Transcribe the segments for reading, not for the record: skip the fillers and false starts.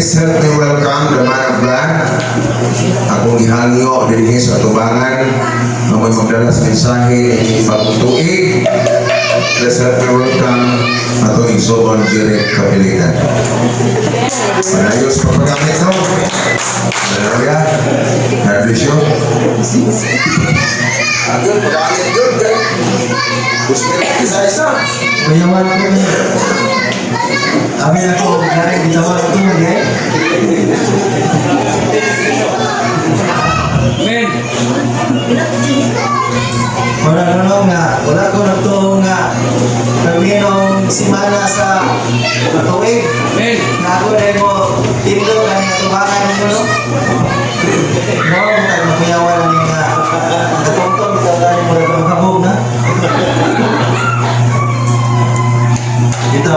Please help me welcome the man of God. Akong ihangyo din sa atubangan na may magdala sa mensahe ni bagong tuig. Please help me welcome ato igsoon Jerry Kapilitan. Manayos papagamit no? Hallelujah. God bless you. Agad, pagamit yun. Gusto nyo isa-isa. Mayawan ko na. Kami ako, kaya ginawa ko na eh. Amen. Wala ko na ito nga kami nung simana sa matuwid. Amen. Na ako na mo tindo na nga tubangan mo no. No, mayawan na nga. Natungtong sa kanya mo na kabog na. Ito,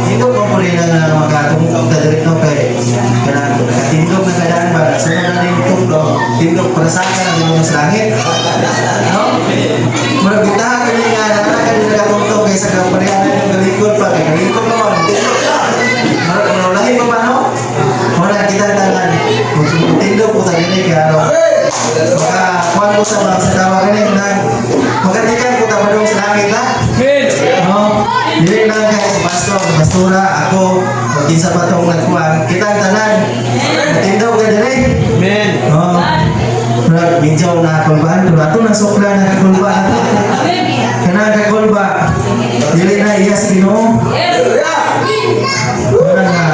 ito po po rin ang magkatungkong tadirito kay katindog na kadaan ba? Saan na rin tindog para sa akin ang mga langit? No? Mula bitahan ka rin nga na nakatungkong kay sa kaparihan yung galikod pa. Kay galikod pa man, tindog ka. Manulahin pa ba, no? Muna kita tangan. Kung tindog po tayo rin kaya, no? Maka, mo sa mga sa tawagan rin na magkatikan po tapadong sa langit, ha? No? Dili lang kay si pastor, pastora, ako, pag-isa pa itong nagkuhan, kita ang tanan. Matindaw ka dili. Amen. No? Pero minsaw na kakulbaan, pero ato na sokla na kakulba. Kana kakulba, dili na iya sa Ginoo. Wala nga.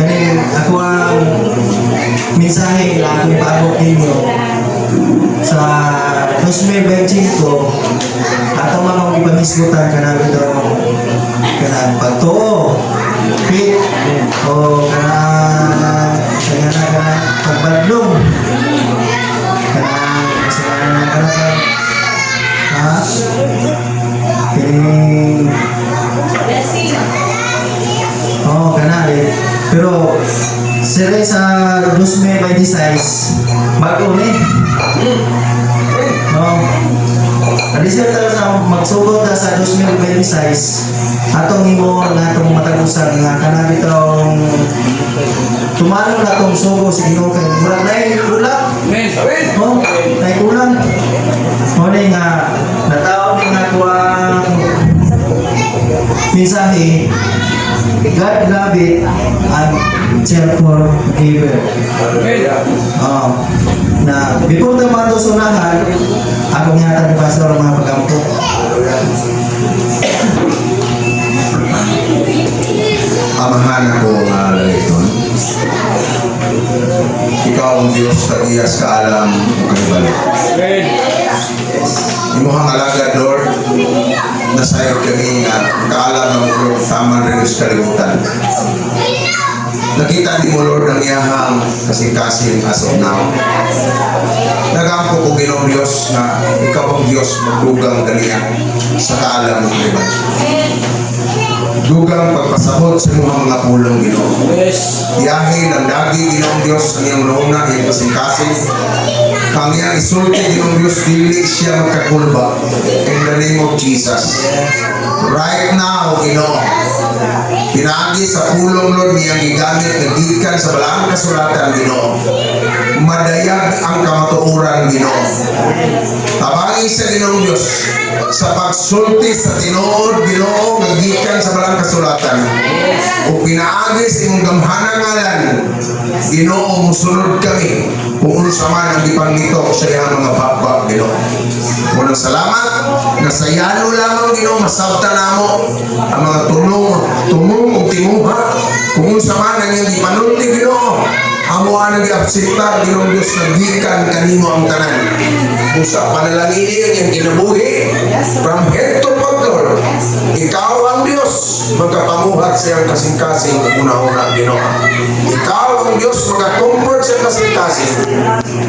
Kanin ako ang mensahe na akong paabot ninyo sa 2025 atong mga ipanisgutan ka namin daw kanang pagtuo fit o kanang pagbadlong kanang ha kining kanang pero sila sa 2026 bago ni no. Adisya talaga sa magsugod na sa 2026 atong imo nga itong matagusan nga kanang itong tumano na itong sugo sa Ginoo kay murag na kulang. No? Na kulang. O nga nataon din nga ko ang mensahe God love it and shall forgive. Na before the man sunahan akong yata ni pastor ang mga pagampo. Amahan ako nga lalaiton. Ikaw ang Diyos tag-iyas kaalam o kanibalo. Imuhang alagad, Lord, nasayod kami nga kaalam ng Lord tama rin sa kalimutan. Nakita ni mo, Lord, ang iyahang kasing-kasing as of now. Nagampo ko Ginoong Diyos na ikaw ang Diyos magdugang dalian sa kaalam ng iba. Dugang pagpasabot sa mga pulong Ginoo. Iyahin ang dagi Ginoong Diyos ang iyang roona, iyang kasing-kasing. Kang iyang isulti Ginoong Diyos, dili siya magkakulba. In the name of Jesus. Right now, Ginoo, pinagi sa pulong Lord niyang gigamit nagikan sa balang kasulatan Ginoo. Madayag ang kamatuoran Ginoo. Tabangi sa Ginoong Diyos sa pagsulti sa tinuod Ginoo nagikan sa balang kasulatan. O pinaagi sa imong gamhanang ngalan Ginoo musunod kami kung unsa man ang ipangitok sa iyang mga bakbak Ginoo. Unang salamat na sa yano lamang Ginoo masabta namo ang mga tumong o timuha kung unsa man ang iyang ipanulti Ginoo. Amo ang nag-absita Ginoong Diyos nagikan kanimo ang tanan. Usa panalangin ang iyang kinabuhi from head to foot, Lord. Ikaw ang Diyos magkapamuhat sa iyang kasing-kasing una-una Ginoo. Ikaw ang Diyos magka-comfort sa iyang kasing-kasing.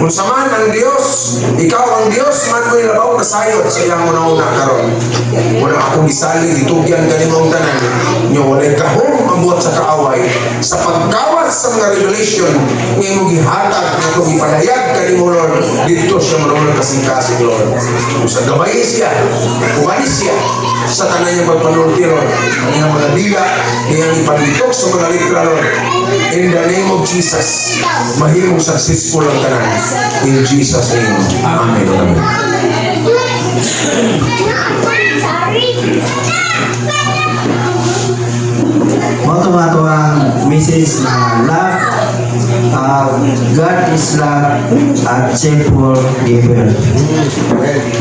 Kung saman ang Diyos, ikaw ang Diyos man mo ilabaw na sayot sa iyang una-una karon. Wala akong isali ditugyan kanimo ang tanan. Nyo walay kahong mabuhat sa kaaway sa pagkawas sa mga revelation ngayon mo gihatag ngayon mo ipadayag kanimo Lord dito siya marunong kasing-kasing Lord. Kung sa gabay siya kuhanis siya sa tanan niyang pagpanulti Lord ang iyang mga dila iyang nang ipanditok sa mga litra, Lord. In the name of Jesus, mahimong successful ang tanan. In Jesus' name, Amen. Amen. Mga ang message na love, God is love at cheerful giver.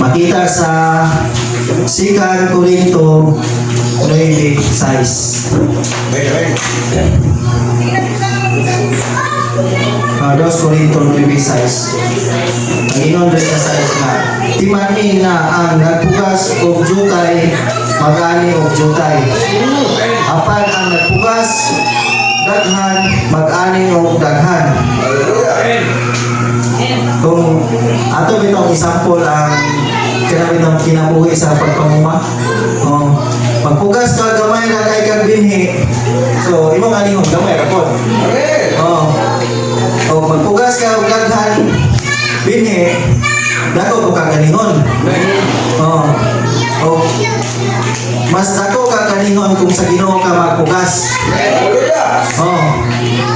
Makita sa 2 Corinto 9:6. 2 Corinto 9:6. Panginoon rin sa size na timani na ang nagpugas o jutay mag-ani o jutay. Apan ang nagpugas daghan mag-ani o daghan. Kung ato bitong example ang kinabitong kinabuhi sa pagpamuma. Pagpugas ka gamay na kay kag binhi. So imong anihong gamay ra pod. O magpugas ka og daghan binhi dako ko kag anihon. Mas dako ka kanihon kung sa Ginoo ka magpugas.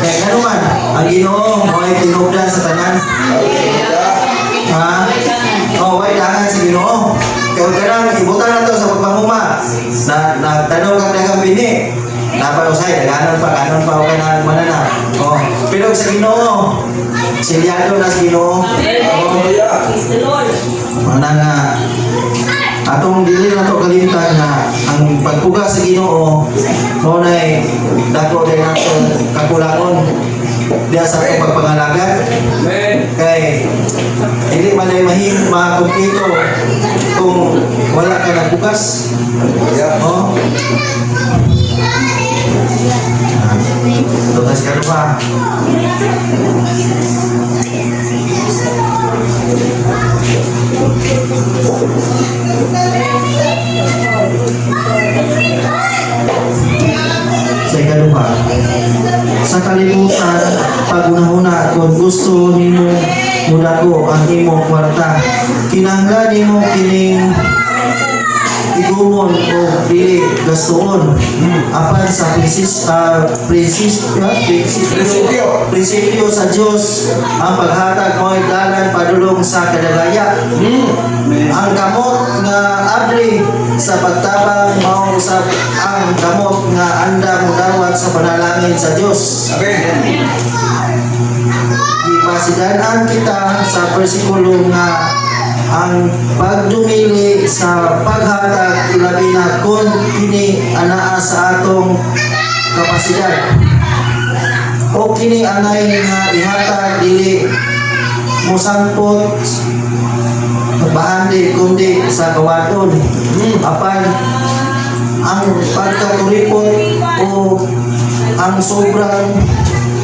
Kaya gano man, ang Ginoo mo ay tinubdan sa tanan. Way dangan sa Ginoo. Kaya ganang ibutan na to sa pagpamuma. Nagtanong kang dagang bini. Napalusay, naganon pa, ganon pa, okay na manana. Pero sa Ginoo, silyado na sa Ginoo. Mana nga, atong dili na to kalimtan na ang pagpuga sa Ginoo mo nay dako din nato kakulangon diya sa atong pagpangalaga. Kay hindi man ay mahim makumpleto kung wala ka nagpugas. Tugas ka pa. Sa ikaduha, sa kalimutan, pagunahuna kung gusto nimo mudako ang imong kwarta, kinahanglan nimo kining igumon o dili gastuon apan sa prinsipyo sa Dios ang paghatag mo'y dalan padulong sa kadagaya. Ang kamot nga abli sa pagtabang mao usab ang kamot nga andam dawat sa panalangin sa Dios. Ipasidanan kita sa bersikulo nga ang pagdumili sa paghatag ilabi na kung kini anaa sa atong kapasidad o kini anay nga ihatag dili musangpot bahandi kundi sa kawaton. Apan ang pagkakuripot o ang sobrang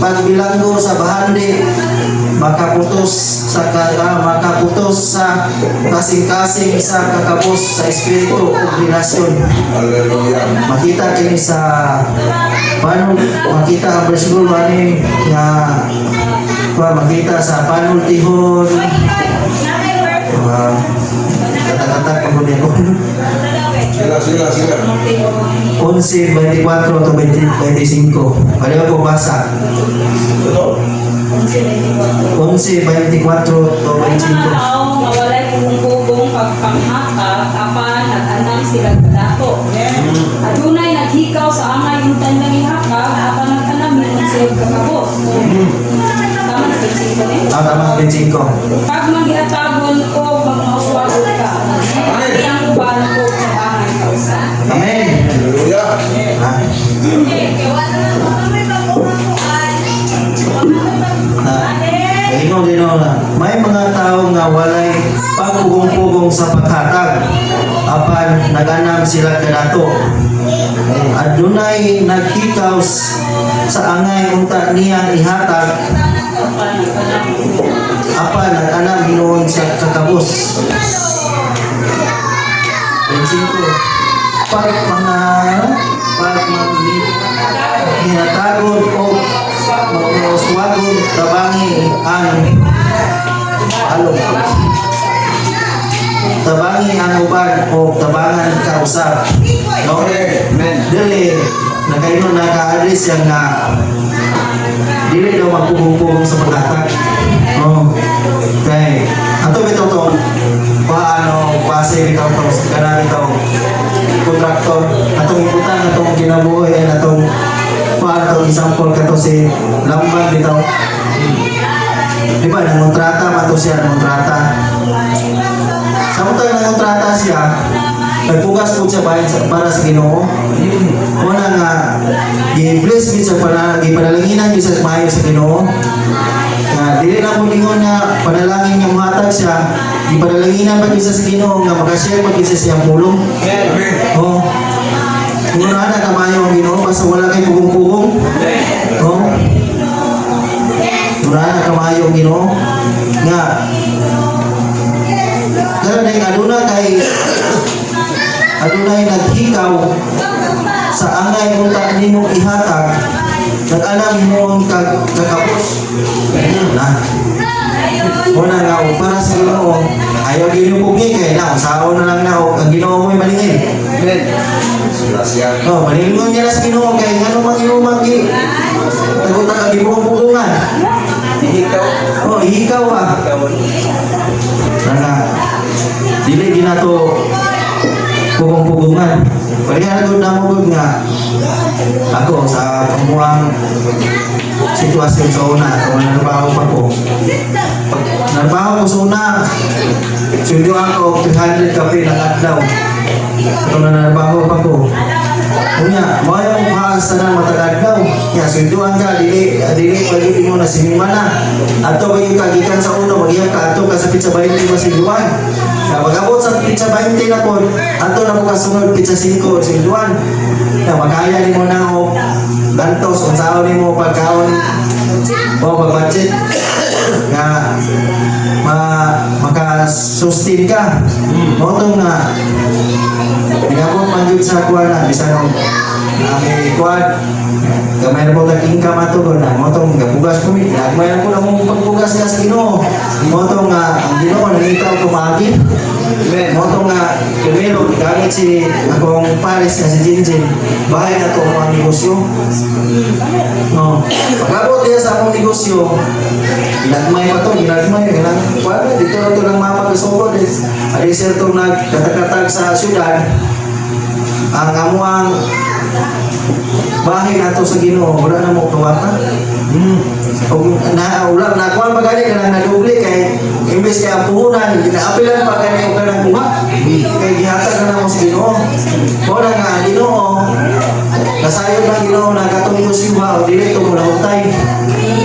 pagbilanggo sa bahandi makaputos sa kasing-kasing sa kakapos sa espiritu o relasyon. Makita kini sa makita ang bersikulo ani nga makita sa panultihon kata-kata kemudian 11:24 atau 25. Pareho po basa. 11:24 atau 25. Mawalay kung pagpanghatag apan nag-anang sila kadako. Adunay naghikaw sa angay yung tandang ihakag apan nag-anang yung sila kakabos. Tama na 25 eh? Tama 25. Pag mag-iatagon ko, magmauwagod ka. Ang uban ko sa angay kausa. Amen. Gino na may mga tao nga walay pagpugong-pugong sa paghatag apan naganam sila kadato. Adunay naghikaw sa angay unta niya ihatag apan naganam hinuon sa kakabos. Pag hinatagon o maguswagon tabangi ang tabangi ang uban o tabangan kausap. Dili nakaingon naka-address yang nga dili daw magpugong-pugong sa paghatag. Oh. Okay. Ato bitaw to paano pase bitaw to kana bitaw kontraktor atong ibutan atong ginabuhi ay atong paano example kato si Lamban bitaw. Di ba nangontrata man to siya nangontrata. Samtang nangontrata siya nagpugas po siya para sa Ginoo. Una nga i-bless gid sa gipanalanginan gid sa maayo sa Ginoo. Dili na mo lingon nga panalangin nga muhatag siya, ipanalanginan pa gid sa Ginoo nga makashare pa gid sa siyang pulong. Oh. Kung na kamayo ang Ginoo basta wala kay pugong-pugong. Oh. Kung na kamayo ang Ginoo nga karon adunay naghikaw sa angay unta nimong ihatag nag-alam mo kakapos na muna nga para sa Ginoo ayaw ginupugi kay na usaon na lang na ang Ginoo mo'y malingin malingon niya na sa Ginoo kay ano mang inumagi tagutan ang gipupungan hikaw sana dili ginato pugong-pugungan. Kaya na mo nga ako sa pamuang sitwasyon sa una kung nanabaho pa ko. Pag nanabaho ko sa una, sundo ako 300 kape ng adlaw. Kung nanabaho pa ko. Kunya, mo yung maasa na matagad daw. Kaya sunduan ka, dili pagiging mo na sinimana. Ato ba yung kagikan sa uno, mag-iyak ka, ato ka sa pizza 20 masinduan. Kaya pag-abot sa pizza 20 na po, ato na mo kasunod pizza 5 sinduan. Kaya magkaya ni mo na o gantos, kung saan ni mo pagkaon o pag-budget. Nga makasustain ka. Motong na pinabot man yun sa kuwan na bisan ang kuwan gamay na po tag-income ato ko na motong gapugas ko nagmay na po na mong pagpugas niya sa Ginoo motong nga ang Ginoo nangitaw kumagi motong nga primero gamit si akong pares na si Jinjin bahay na to ang negosyo pag-abot niya sa akong negosyo ginagmay pa to ginagmay kuwan dito na to lang mapag-usubod adi sir to nagkatakatag sa syudad ang amuang bahay nato sa Ginoo wala na mo kawata wala na kuwan pa gani kanang nadubli kay imbes kay ang puhunan ginaapilan pa gani o kanang buha kay gihatag na mo sa Ginoo wala nga ang Ginoo nasayod ng Ginoo na katong musiba o dili to mo lahutay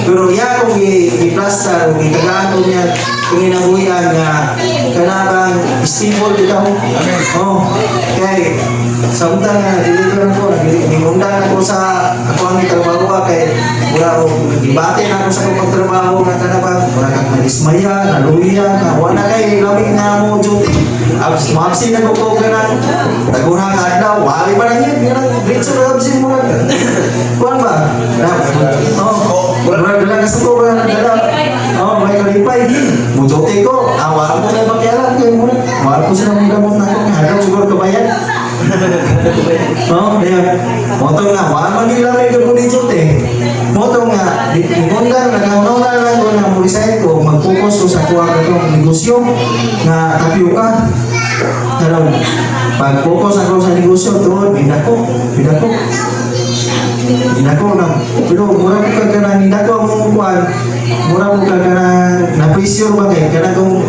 pero iya kung i-plaster o itagaan ko niya panginabuhian nga kanabang stable bitaw kay samtang nga deliver ko nagmundan ako sa ako ang trabaho kay wala ko gibate na ako sa akong pagtrabaho nga kanabang wala kang malismaya naluya na wala kay lamig nga mo duty mapsin na ko ganang tagurang adlaw wali pa lang yun diretso na absin mo kuwan ba wala dala ka sa ko ba dala may kalipay mujote ko awal ko na bakyalan kay mo wala ko sila mong gamot na ko hadaw siguro kabayan motong nga wala man gilamay ko ni jote motong nga imundan nagaunaw lang ko na mulisay ko mag-focus ko sa kuha ko itong negosyo na tapioka karon pag-focus ako sa negosyo doon binako na pero mura mo ka ganang hindi ko ang kuhan mura mo ka ganang na-pressure ba kayo ganang kung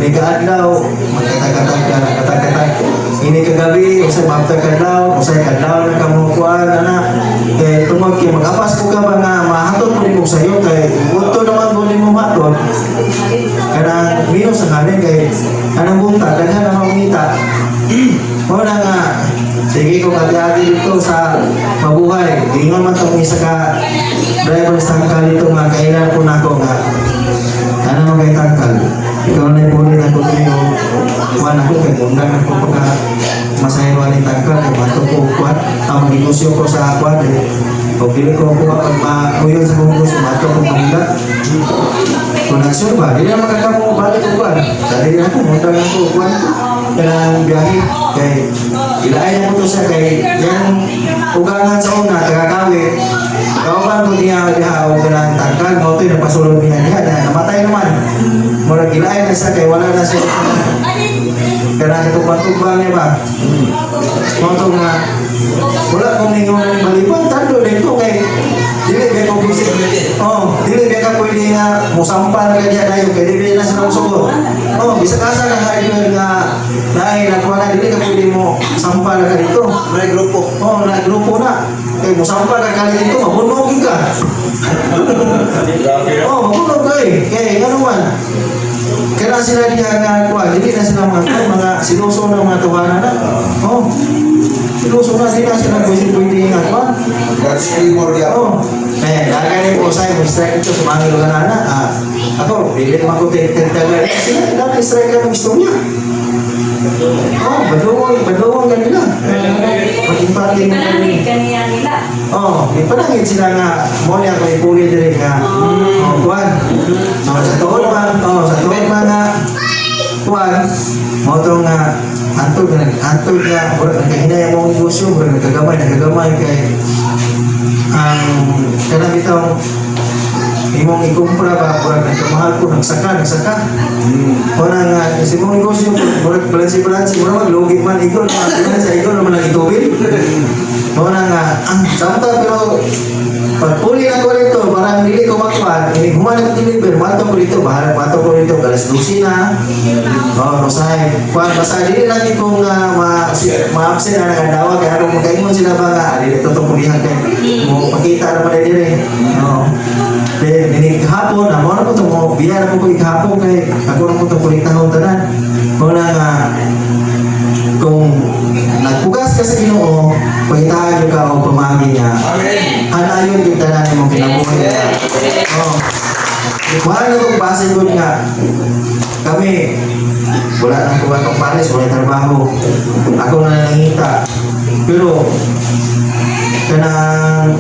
may kaadlaw magkatag-katag ini kagabi usay magtag-kadlaw usay kadlaw na kamukuhan kaya tumag kayo mag-apas ko ka ba nga mahatod mo mo sa'yo kaya buto naman mo mo mahatod kanang minus ang hanin kaya anang bunta daghan na mamita muna nga sige kung ati-ati dito sa mabuhay gingon man itong isa ka driver sa tangkal dito nga kailan po na ako nga ano mo kay tangkal ikaw na ipunin ako kayo kuhan ako kay bundan ako pagka masayro ni tangkal kay bato ko kuhan ang mag-negosyo ko sa kuhan kung dili ko kuha pag makuyon sa kong gusto bato ko pangilat kung nagsure ba hindi na makakamu balik ko kuhan dali na ako bundan ako kuhan kanang biyahe kay ilaay na mo to siya kay yung ugangan sa una tagakawit kauban ko niya diha o kanang tangkal mo to napasulod niya diha na namatay naman murag ilaay na siya kay wala na siya kanang katubang-tubang niya ba mo to nga wala kong ningon ng balipan tando dito kay dili kay ko bisik dili kay ka pwede nga musampal ka diya dayon kay dili na sila usugod bisa kasa na hardware nga dahil nagwala dili ka pwede mo sampal ka dito na grupo na grupo na kay musampal ka kali dito mabunog ka mabunog ka kay ano man kaya sila diya nga kuha dili na sila mga sinuso ng mga tuhanan na sinuso na sila pwede nga kuha God's primordial. Lagay ko sa mo strike ito sa mga lugar na ako bili naman ko tagtagal sila dati strike ang istorya badawang kanila pag-imparte mo Panangit kaniya nila. ipanangit sila nga mo niya ko ipuli diri nga kuwan sa tuod mga kuwan mo to nga antod nga nagkahinay mo ang negosyo nagagamay kay ang kanang itong imong ikumpra ba kurang nagkamahal ko nagsaka o nga kasi mong negosyo murag balansi murag maglugi man ikaw sa ikaw naman ang itubig o nga samta pero pagpuli na ko rito parang hindi ko makuha humana ko deliver mato ko dito mato ko dito alas 12 na masay basta dili lagi kong ma-absent na nagadawa kaya kung magkaingon sila ba nga dili ito pulihan kay mo makita naman na dili then hapon mo na po ito mo biya na po hapon kay ako na po ito kulitahon tanan muna nga kung nagpugas ka sa Ginoo pagitahan ka o pamagi niya hanayon yung tanan mo kinabuhay niya mahal na itong base doon nga kami wala nang kuha ng pares wala trabaho ako na nangita pero kanang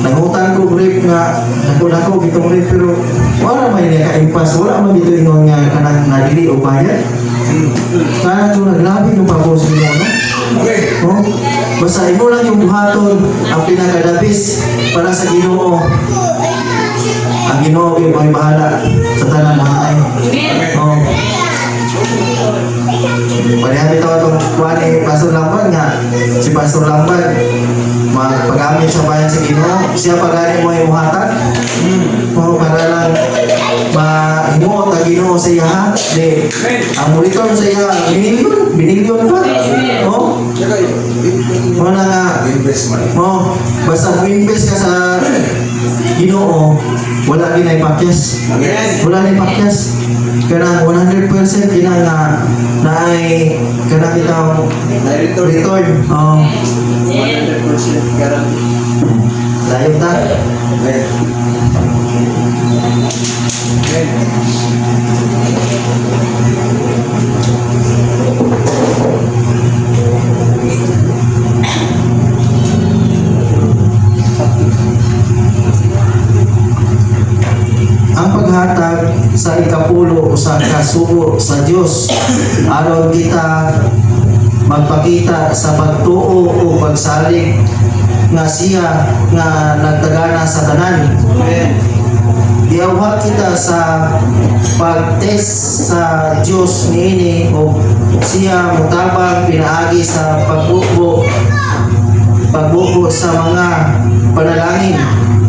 nangutan ko brief nga nako gitong brief pero wala man niya ka-impas wala man dito ingon nga kanang nadili o bayad kana ko naglabi yung pagos mo no basta imo lang yung buhaton ang pinakadabis para sa Ginoo ang Ginoo yung may bahala sa tanan mga ay Parihan ito itong kuha ni Pastor Lamban nga si Pastor Lamban magpagamit sa bayan sa Ginoo siya pagani mo yung muhatag para lang mahimuot ang Ginoo sa iya ang monitor sa iya binilyon pa wala nga basta mo invest ka sa Ginoo wala din ay pakyas kanang 100% kina nga naay kanang itaw return 100% guarantee layo ta ang paghatag sa ikapulo o sa kasugo sa Dios aron kita magpakita sa pagtuo o pagsalig nga siya nga nagtagana sa tanan giawhat kita sa pagtest sa Dios niini o siya mutabang pinaagi sa pagbubo sa mga panalangin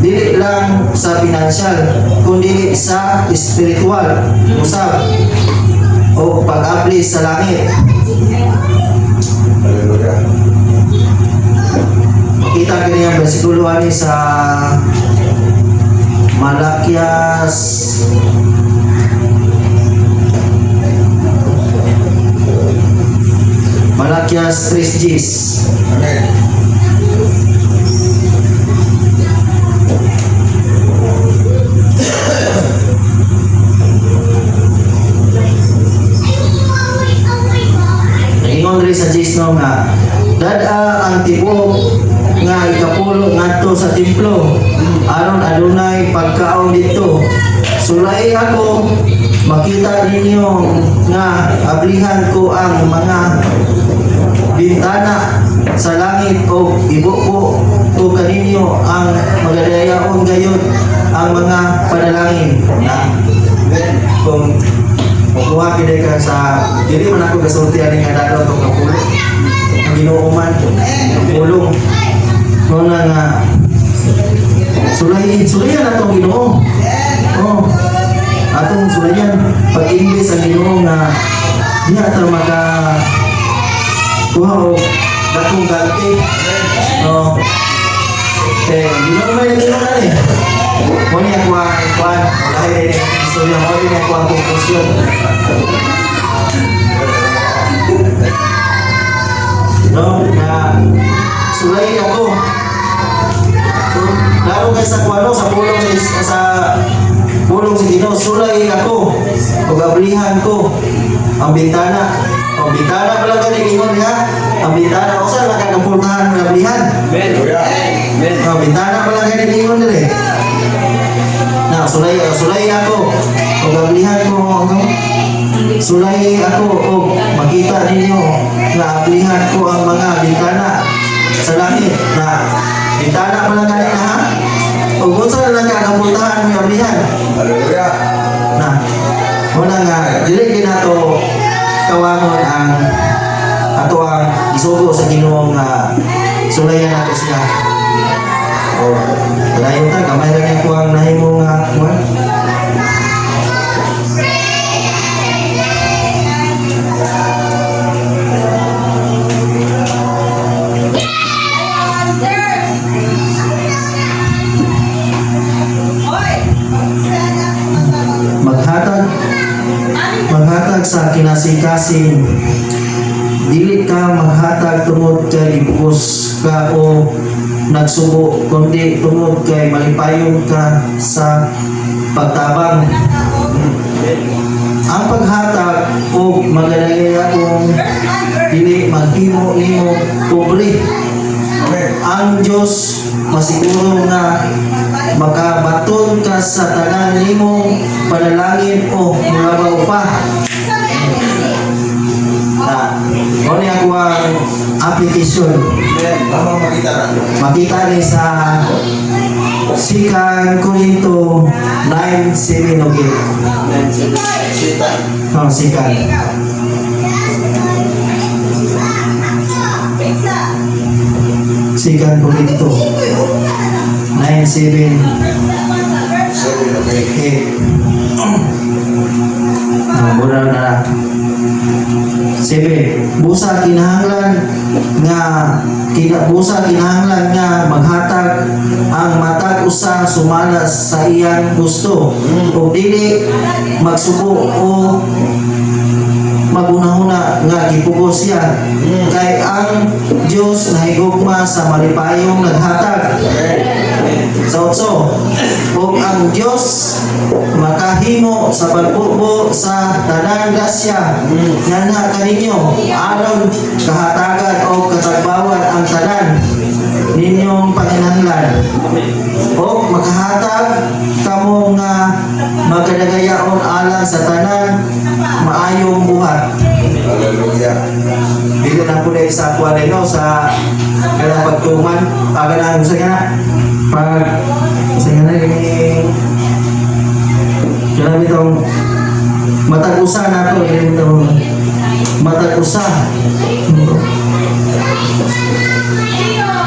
dili lang sa pinansyal kundi sa espiritual usab o pag-abli sa langit. Hallelujah. Makita ka niya bersikulo ani sa Malakias 3:10. Amen. Ingon rin sa Gisno nga dada ang tibok nga ikapulo ngadto sa templo aron adunay pagkaon dito sulay ako makita ninyo nga ablihan ko ang mga bintana sa langit o ibuko ko kaninyo ang magadayaon gayon ang mga panalangin na kung kuha kita ka sa dili man ako gasultihan nga dadaw to kapulo ang Ginoo pulong ko na nga sulayan atong Ginoo atong sulayan pag-imbis ang Ginoo nga diha ta maka kuha o datong ganti Ginoo may Ginoo na ni mo niya kuha lahi istorya mo niya kuha konklusyon na sulay ako laro kay sa kuano sa pulong sa Ginoo sulay ako ug ablihan ko ang bintana pala gani ingon niya ang bintana usa lang kakapultahan ng ablihan ang bintana pala gani ingon dire na sulay ako ug ablihan ko sulay ako ug makita ninyo nga ablihan ko ang mga bintana sa langit na bintana pala gani na ha ug unsa lang kakapultahan ng ablihan na wala nga dili ginato kawangon ang ato ang isugo sa Ginoo nga sulayan nato siya o dayon ta kamay ra niya ko ang nahimo nga kuan maghatag sa kinasikasin dili ka maghatag tungod kay gibugos ka o nagsubo kundi tungod kay malipayon ka sa pagtabang ang paghatag o magadayayong dili maghimo nimo pobre ang Diyos masiguro nga makabaton ka sa tanan nimong panalangin o mulabaw pa na mo niya ko ang application makita ni sa Sikan Korinto 9:7 okay Sikan Sikan Korinto 9:7 mura na 7 busa kinahanglan nga maghatag ang matag usa sumala sa iyang gusto ug dili magsuko o magunahuna nga gipugos siya kay ang Dios nahigugma sa malipayong naghatag sa otso ug ang Dios makahimo sa pagbubo sa tanan grasya nga kaninyo aron kahatagan o katagbawan ang tanan ninyong panginahanglan o makahatag kamo nga magkadagayaon alang sa tanan maayong buhat. Hallelujah. Dito na po dahil sa kuha na sa kaya pagtuman na gusto ka na gusto ka na kaya itong matag-usa na ito itong matag-usa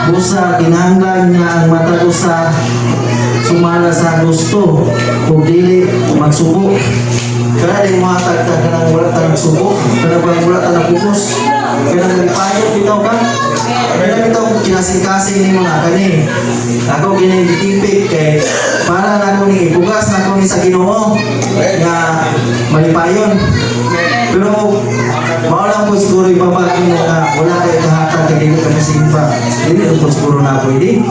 busa kinahanglan nga ang matag-usa sumala sa gusto kung dili magsubo kaya yung mga tagtag ka nang wala tanang subo kaya ba wala tanang pupos kaya nagpayot bitaw ka kaya bitaw kinasing-kasing ni mga kani ako ginitipid kay para na ako ni ipugas na ako ni sa Ginoo nga malipayon pero maulang po siguro ibabag mo nga wala kayo kahatag kaya dito ka nasimpa hindi po siguro na pwede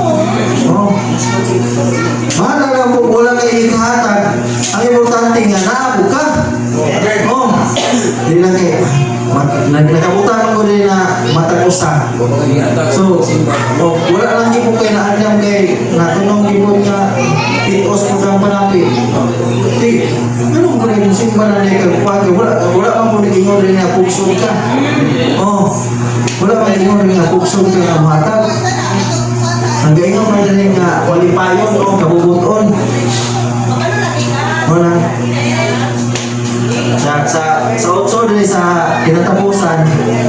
mahal na po wala kayo kahatag ang importante nga naabog ka hindi lang kayo nagkabutan ko din na matag-usa so wala lang di po kayo naandam kay natunong di po nga pitos po kang panapit di ano ko rin yung pugson ba na niya kagpag? Wala man po nag-ingon rin nga pugson ka. Oh, wala man nag-ingon rin nga pugson ka nga muhatag. Ang gaingon man rin nga walipayon o kabubuton. Wala. Sa utso din sa kinatapusan,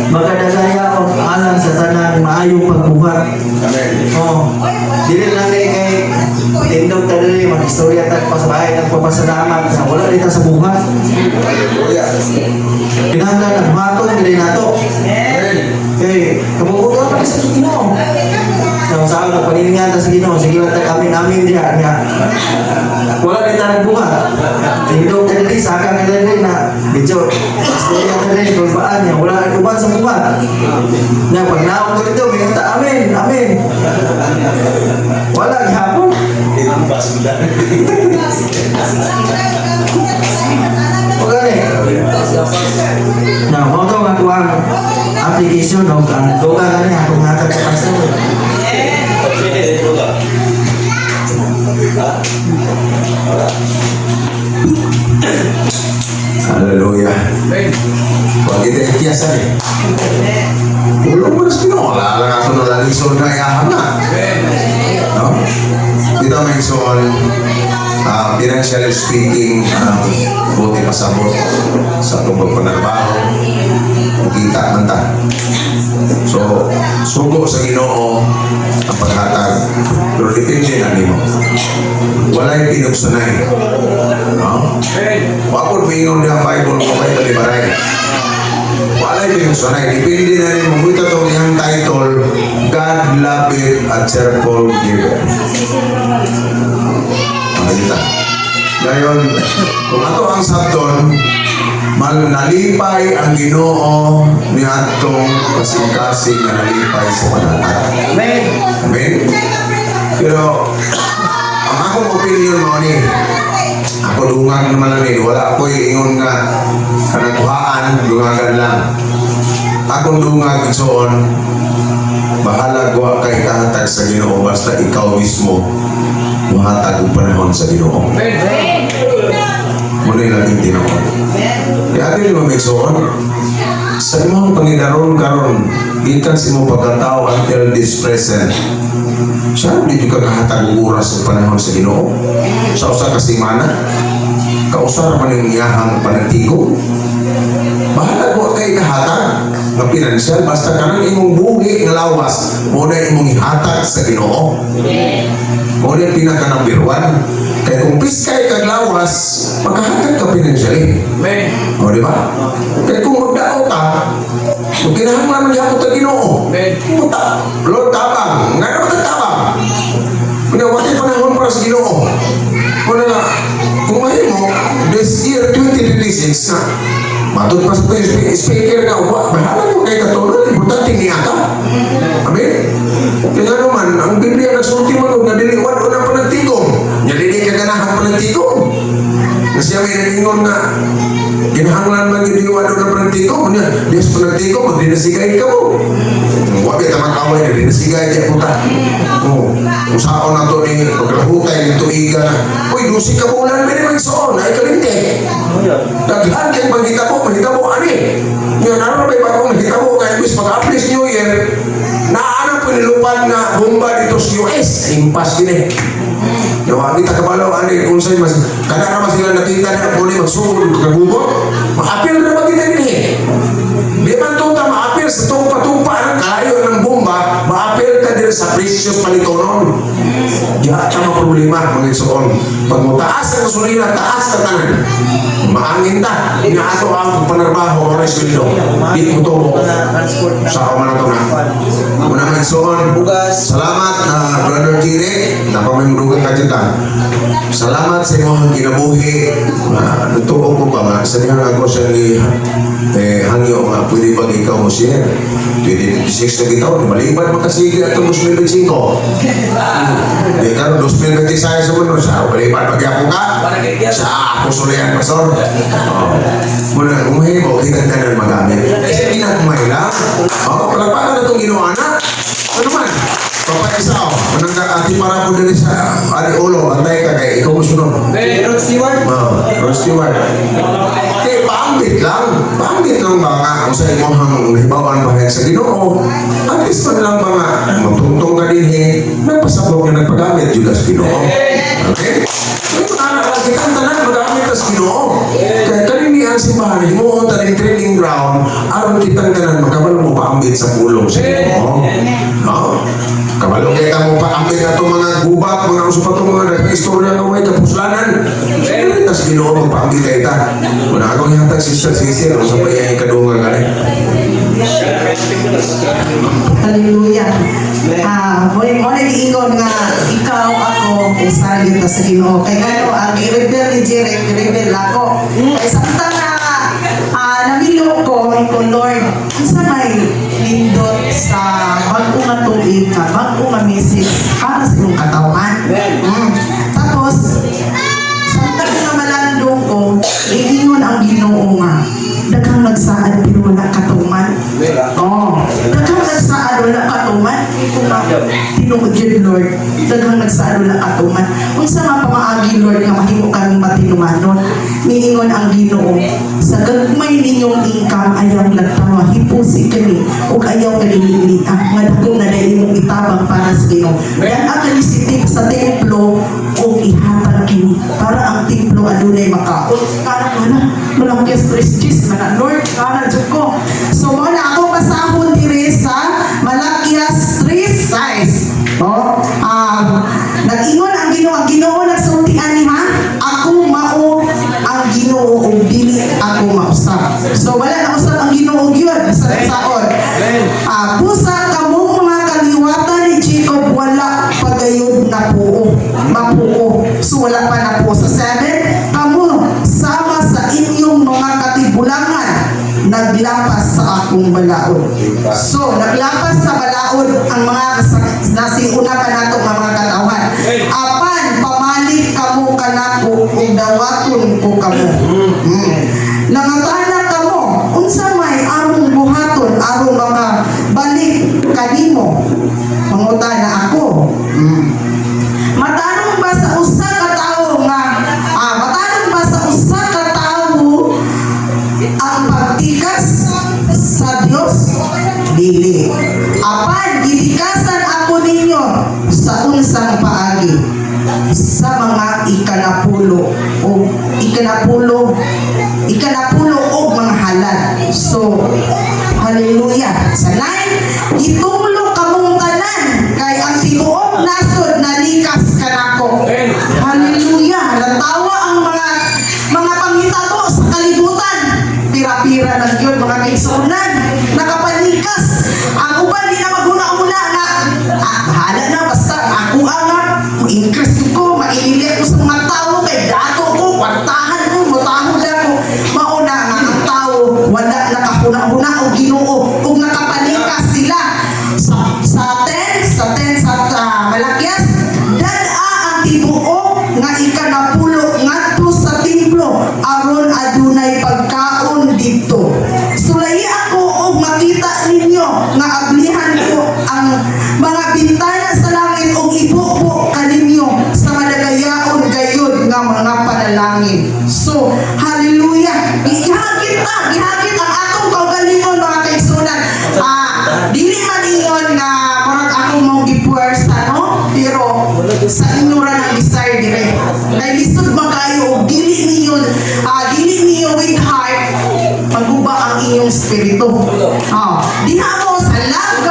magkadagaya o alam sa tanang maayong pagbuhat. Amen. Oh, dili lang kay tindog ta dili mag-istorya ta pa sa bahay nagpapasalamat na wala dito sa buhat. Hallelujah. Kinahanglan nagmaton dili nato. Amen. Kay kabubuton pa sa Ginoo. Sa usaw paniningan ta sa Ginoo, sige lang ta amin diha nga. Wala dito nagbuhat. Tindog ta dili sa ka dili na medyo istorya ta dili kulbaan niya wala uban sa buhat. Na pag naong ko dito, may ta amin, amin. Wala gihapon. Pagani. Na mo to nga kuang application o ang doga gani akong hatag sa pastor. Hallelujah. Pag ito yung kiyasan eh. Ulo mo na sa Ginoo. Wala lang ako na lalisod na iyahan na. No? Dito may son, financially speaking, buti pasabot sa itong pagpanarbaho. Kita man ta. So, sugo sa Ginoo ang paghatag. Pero depende na nimo. Wala'y pinugsanay. No? Wapod mingon niya ang Bible mo kayo talibaray. Wala'y pinugsanay. Depende na rin mo. Ito itong iyang title, God loveth a cheerful giver. Makikita. Ngayon, kung ato ang sabton, nalipay ang Ginoo ni atong kasing-kasing na nalipay sa panatag. Amen. Amen? Pero, ang akong opinion mo ni, ako dungan naman lang ni, wala ko ingon nga kanagkuhaan, dungagan lang. Akong dungag soon, bahala ko kay kahatag sa Ginoo basta ikaw mismo mahatag ang panahon sa Ginoo. Muna lang yung tinaon. Kaya din mo may soon, sa imong Panginoon karon, gikan sa imong pagkatao until this present, siya hindi ka kahatag ang oras sa panahon sa Ginoo. Sa usa ka semana, kausar man yung iyahang panantigo. Bahala ko kay kahatag ng pinansyal, basta ka nang imong buhi ng lawas, muna imong ihatag sa Ginoo. Muna yung pinaka number 1. Kaya kung piskay kag lawas, magkahatag ka pinansyali. O, di ba? Kaya kung magdao ka, kung kinahanglan mo yapot ang Ginoo, puta, Lord tabang, nga naman tabang. Pinawati panahon para sa Ginoo. Kung na, kung mahimo, this year 2026 na, matod pa sa speaker nga, bahala mo kay katulad, importante niya ka. Amen? Kaya naman, ang Biblia nagsulti mo nung nadiliwan o na panantigong. Nadili ka ganahan panantigong. Kasi may naningon nga, ginahanglan man yung diwad o na panantigong. Diyos panantigong, magdinasigay ka mo. Wabit ang makaway na dinasigay ka puta. Kung saan na ito ni pagkahutay nito iga na, uy, dusi ka po ulan, may naman soon, ay kalinte. Daghan kayong manghita mo, ani. Yan, ano na ba yung bagong manghita mo, kaya bis pag-aplis New Year, naanap po nilupan na bomba dito sa US. Impas din eh. Yawa, kita kabalaw, ani, kung sa'yo mas, kada naman sila nakita na po ni magsugod, kagubot, ma-appeal na ba kita din eh. Di man tuta ma-appeal sa tumpa-tumpa ng kayo ng bomba, ma-appeal ka din sa precious palitonon. Diya ka problema, mga isuon. Pag mo taas ang gasolina, taas ka tanan. Maangin ta, inaato ang panarbaho, oras wildo. Di mo to sa ako man ito na. Muna mga isuon, salamat na Brother Jire, napamimrugan ka dyan. Salamat sa imong ginabuhi. Natuo ko ba nga, sa diyan ako siya ni hangyo nga, pwede ba ikaw mo share? 2026 na bitaw, maliban makasigi at 2025. Di ka rin, 2026 sa mundo, sa maliban magyapong ka, sa ako sulihan pastor. Muna, umahimo, kinagdanan magamit. Kasi pinagmay lang. Palagpakan na itong ginawa na. Ano man? Papaisaw, manang ati para po din sa Ari Ulo, antay ka kay ikaw musunod. Rod Stewart. Rod Stewart. Kaya paambit lang mga ang sa imong hibawan bahay sa Ginoo. At least man lang mga magtungtong ka din nagpasabog na nagpagamit Judas Ginoo. Okay? Ito na kita ang tanan magamit as Ginoo. Kaya kanini ang simbahan mo taning training ground aron kitang tanan makabalo mo paambit sa pulong sa Ginoo. No? Kabalo kita mo paambit na itong mga gubat, mga usupat itong mga nagka-istorya ng may kapuslanan. Tapos Ginoo magpaambit kayo ta. Kung akong hatag sister Cecil, ang sabay ang ikadungan ka rin. Hallelujah. Mo giingon nga ikaw ako usa gyud ta sa Ginoo. Kay ngano ang i-rebel ni Jerry, i-rebel ako. Kay samtang na namilo ko Lord, unsa may nindot sa bag-o nga tuig nga bag-o nga message para sa imong katawan. Tapos samtang na malandong ko, iingon ang Ginoo nga daghang nagsaad pero wala katuman. Daghang nagsaad wala katuman. Kung tinuod yun, Lord, daghang nagsaad wala katuman. Unsa nga pamaagi, Lord, nga mahimo kaming matinumanon. Niingon ang Ginoo, sa gagmay ninyong income ayaw lagtawa, hipusi kami, ug ayaw kalilita, nga dako na dahil mong itabang para sa Ginoo. Yan ang kalisitip sa templo, ug ihatag kini, para ang templo adunay makaon. Karang walang yes, na Lord, kana jud ko. So mo na ako pasahon diri sa Malakias 3:6. Nag-ingon ang Ginoo nagsulti ani ha. Ako mao ang Ginoo ug dili ako mausap. So wala na usap ang Ginoo gyud sa saon. Busa kamo mga kaliwatan ni Jacob wala pagayod na puo. Mapuo. So wala pa na po sa 7. Kamo sama sa inyong mga katibulangan naglapas sa akong balaod. So, naglapas sa balaod ang mga nasiuna pa nato mga katawan. Apan, pamalit kamo kanako ug dawaton ko kamo. Nangatana kamo, unsa may among buhaton aron makabalik kanimo. Mangutana ako. Matanong ba sa usa ka tawo nga matanong ba sa usa ka tawo ang pagtikas sa Dios? Dili. Apan gitikasan ako ninyo sa unsang paagi sa mga ikanapulo og mga halal. So, hallelujah. Sa 9, gitulog kamong tanan kay ang tibuok nasod nalikas kanako. Hallelujah. Natawa ang mga panghitabo sa kalibutan. Pira-pira ng yun, mga kaigsunan. Nakapanikas. Ang uban, di na maghuna-huna na. Bahala na, basta ako ang increase ko, maililit ko sa mga tao, kay dato ko, kwartahan ko, mutahod ako. Mauna nga ang tao, wala nakahuna-huna o Ginoo, kung nakapanikas sila. Sa 10 sa Malakias, dada ang tibuok nga ikanapulo ngadto sa templo aron adunay pagkaon dito. Sulay ako og makita ninyo nga ablihan ko ang mga bintana sa langit og ibubo kaninyo sa madagayaon gayud nga mga panalangin. So, hallelujah. Gihagit ang atong kaugalingon mga kaigsunan. Dili man ingon nga murag ako mong gipuwersa, no? Pero sa inyo ra nang desire dire. Kay lisod man kayo og dili niyo with heart pagguba ang inyong spirito. Diha mo sa God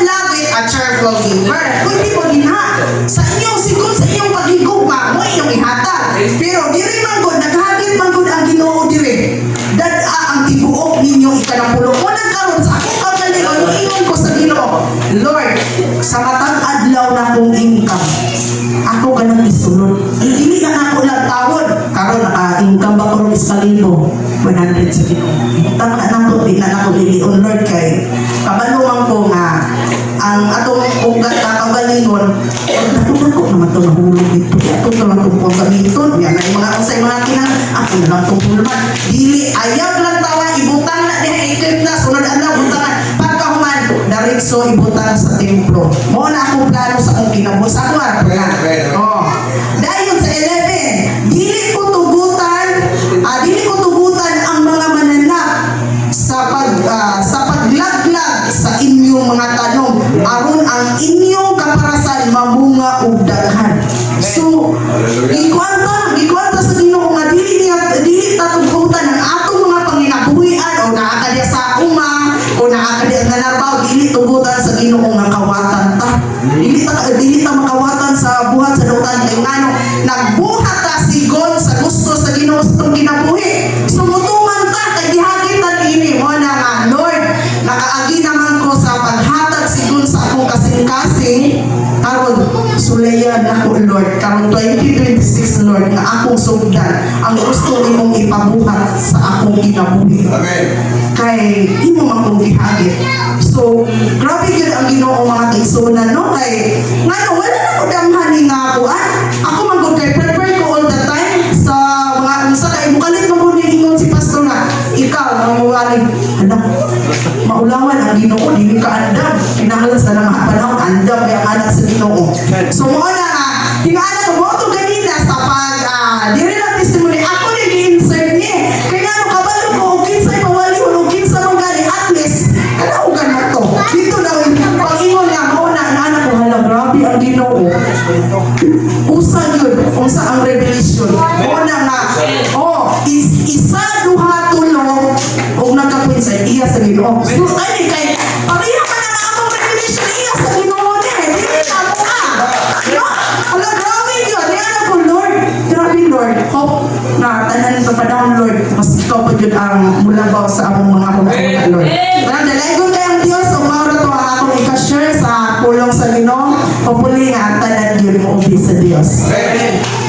love it a cheerful giver. Kung di mo dinha sa inyong sikon sa inyong pagigugma mo inyong ihatag. Pero diri man gud naghagit man gud ang Ginoo dire. Dad ang tibuok ninyo ikanapulo. Mo nagkaron sa akong kagalingon ingon ko sa Ginoo, Lord, sa matag adlaw na kong income, ako ganang isunod. Dili na ako lang tawod. Karon income ba ko ron sa 1,000 sa Ginoo. Tama na ko di na ako lilion Lord kay kabalo man ko nga ang atong ugat na kagalingon ako naman ito nahulog dito ako naman itong kong gamiton yan ay mga usay mga kinang ako naman itong pulman dili ayaw lang tawa ibutang na diha ikip na sunod na butangan pagkahuman darig So ibutang sa templo. Mo na akong plano sa akong kinabuhi. Sa ako Amen. Oh. Dayon sa 11, dili ko tugutan ang mga mananap sa paglaglag sa inyong mga tanong aron ang inyong kaparasan mamunga ug daghan. So, gikuanta sa Ginoo nga dili ta tugutan ang atong mga panginabuhian o nakakadiya sa uma o nakakadiya nga narbaw, dili tugutan sa Ginoo nga kawatan ta. Dili ta makawatan sa buhat sa dautan kay ngano nagbuhat ta sigon sa gusto sa Ginoo sa itong kinabuhi. Sumutuman ta kay gihagit ta niini mo na nga Lord, nakaagi naman ko sa paghatag sigon sa akong kasing-kasing karon sulayan ako Lord karon 2026 Lord nga akong sugdan ang gusto imong ipabuhat sa akong kinabuhi. Amen. Kay imo man kong gihagit. So, grabe yun ang Ginoo mga kaigsunan, no? Kay, ngayon, wala na ko damhan nga ako, ako man gud kay prepare ko all the time sa mga unsa kay mukalit man ko ingon si pastor na ikaw ang muwalig anak maulawan ang Ginoo dili ka andam kinahanglan sa mga panahon andam ang anak sa Ginoo. So mo na nga tingala ko mo to ganina sa pag diri lang testimony ako ni gi-insert ni kay ngano kabalo ko og kinsay mawali o kinsa man gani at least kalaugan na to dito daw pag-ingon nga mo na ang anak ko hala grabe ang Ginoo usa yun unsa ang revelation mo na nga isa duha tulo og nagkapinsay iya sa Ginoo. So ay kay pareha man ang among revelation iya sa Ginoo ni dili ka mo no ala grabe yun yan ako Lord grabe Lord hope na tanan sa panahon Lord mas ikaw pa yun ang mulabaw sa among mga hunahuna Lord. Kaya dalaygon kay ang Dios ug mao ra to ang akong i-share sa pulong sa Ginoo. Hopefully nga tanan yun mo ubi sa Dios. Amen.